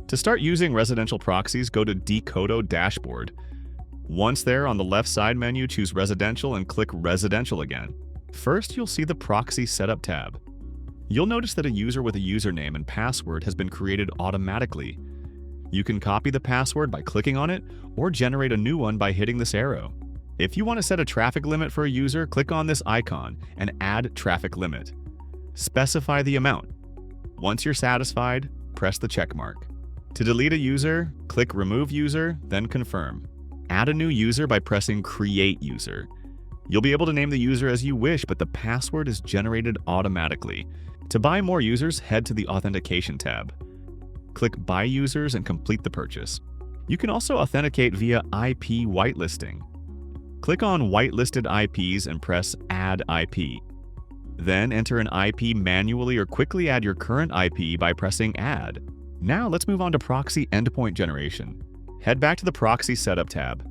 To start using residential proxies, go to Decodo Dashboard. Once there, on the left side menu, choose Residential and click Residential again. First, you'll see the Proxy Setup tab. You'll notice that a user with a username and password has been created automatically. You can copy the password by clicking on it, or generate a new one by hitting this arrow. If you want to set a traffic limit for a user, click on this icon and add traffic limit. Specify the amount. Once you're satisfied, press the check mark. To delete a user, click Remove User, then Confirm. Add a new user by pressing Create User. You'll be able to name the user as you wish, but the password is generated automatically. To buy more users, head to the Authentication tab. Click Buy Users and complete the purchase. You can also authenticate via IP whitelisting. Click on Whitelisted IPs and press Add IP. Then enter an IP manually or quickly add your current IP by pressing Add. Now let's move on to Proxy Endpoint Generation. Head back to the Proxy Setup tab.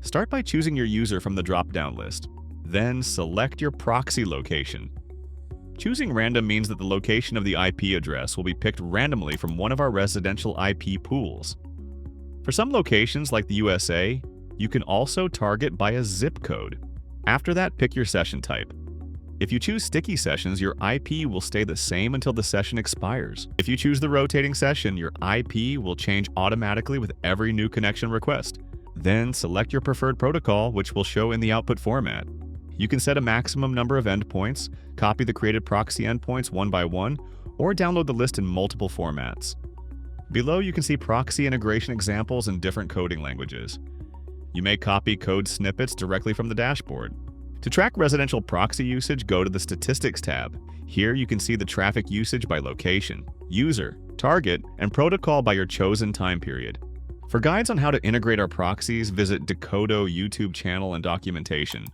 Start by choosing your user from the drop-down list. Then select your proxy location. Choosing random means that the location of the IP address will be picked randomly from one of our residential IP pools. For some locations like the USA, you can also target by a zip code. After that, pick your session type. If you choose sticky sessions, your IP will stay the same until the session expires. If you choose the rotating session, your IP will change automatically with every new connection request. Then select your preferred protocol, which will show in the output format. You can set a maximum number of endpoints, copy the created proxy endpoints one by one, or download the list in multiple formats. Below, you can see proxy integration examples in different coding languages. You may copy code snippets directly from the dashboard. To track residential proxy usage, go to the Statistics tab. Here you can see the traffic usage by location, user, target, and protocol by your chosen time period. For guides on how to integrate our proxies, visit Decodo YouTube channel and documentation.